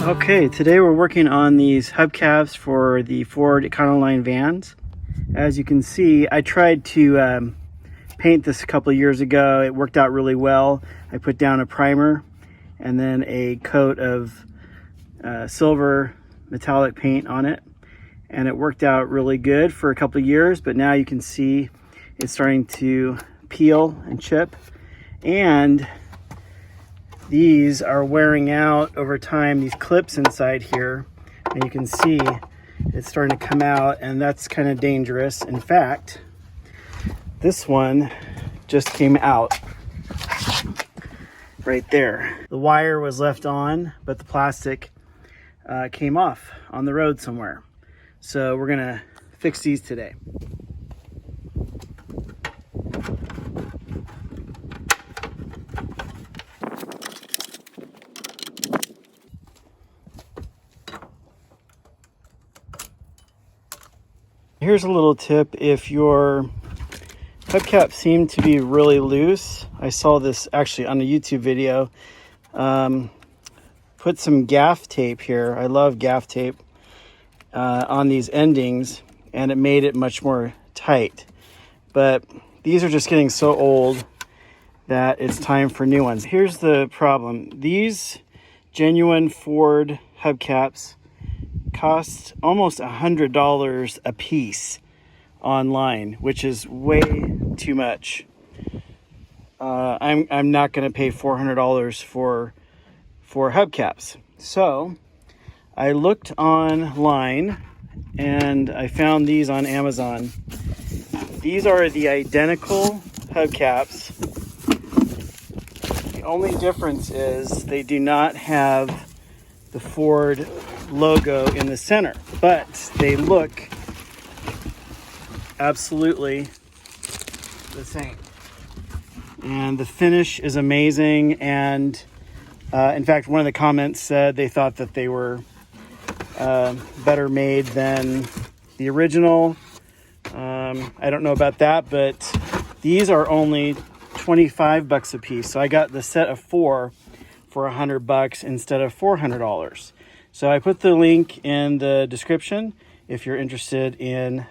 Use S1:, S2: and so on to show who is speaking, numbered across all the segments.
S1: Okay, today we're working on these hubcaps for the Ford Econoline vans. As you can see, I tried to paint this a couple of years ago. It worked out really well. I put down a primer and then a coat of silver metallic paint on it, and it worked out really good for a couple of years. But now you can see it's starting to peel and chip, and these are wearing out over time, these clips inside here, and you can see it's starting to come out, and that's kind of dangerous. In fact, this one just came out right there. The wire was left on, but the plastic came off on the road somewhere. So we're gonna fix these today. Here's a little tip. If your hubcaps seem to be really loose, I saw this actually on a YouTube video, put some Gaff tape here. I love Gaff tape on these endings, and it made it much more tight. But these are just getting so old that it's time for new ones. Here's the problem. These genuine Ford hubcaps cost almost $100 a piece online, which is way too much. I'm not going to pay $400 for hubcaps. So I looked online and I found these on Amazon. These are the identical hubcaps. The only difference is they do not have the Ford logo in the center, but they look absolutely the same, and the finish is amazing. And in fact, one of the comments said they thought that they were better made than the original. I don't know about that, but these are only $25 a piece, so I got the set of 4 for $100 instead of $400. So I put the link in the description if you're interested in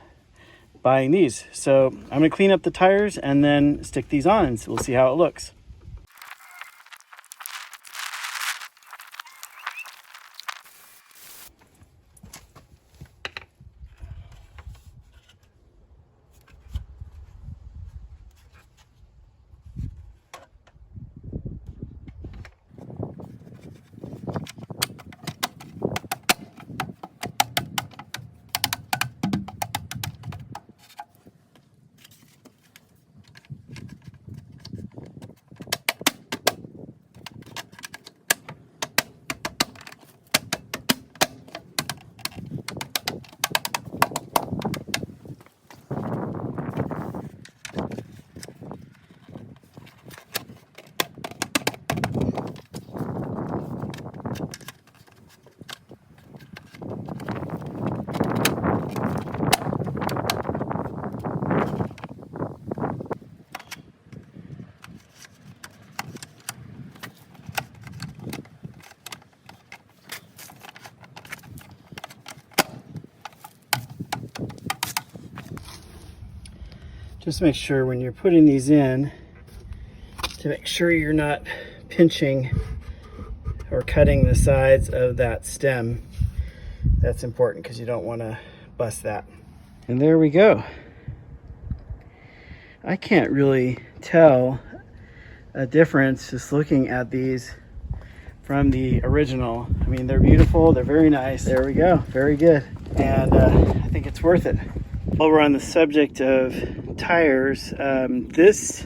S1: buying these. So I'm going to clean up the tires and then stick these on, and we'll see how it looks. Just make sure when you're putting these in to make sure you're not pinching or cutting the sides of that stem. That's important because you don't want to bust that. And there we go. I can't really tell a difference just looking at these from the original. I mean, they're beautiful, they're very nice. There we go, very good. And I think it's worth it. While we're on the subject of tires, this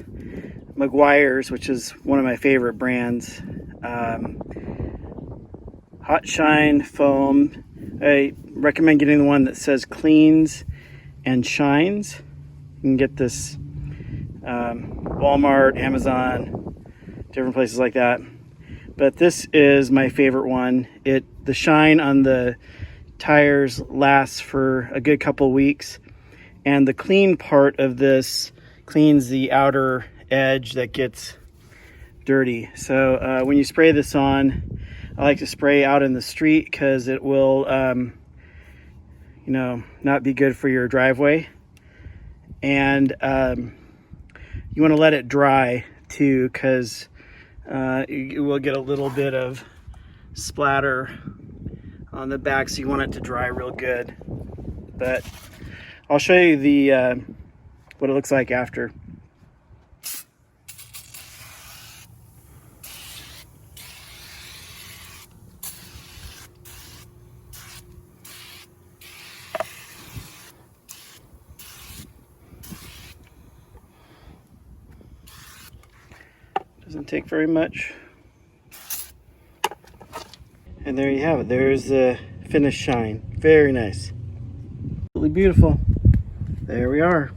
S1: Meguiar's, which is one of my favorite brands, Hot Shine foam. I recommend getting the one that says cleans and shines. You can get this Walmart, Amazon, different places like that. But this is my favorite one. The shine on the tires lasts for a good couple weeks, and the clean part of this cleans the outer edge that gets dirty. So when you spray this on, I like to spray out in the street because it will, you know, not be good for your driveway. And you want to let it dry too, because you will get a little bit of splatter on the back, so you want it to dry real good. But I'll show you the what it looks like after. Doesn't take very much. And there you have it. There's the finished shine. Very nice. Really beautiful. There we are.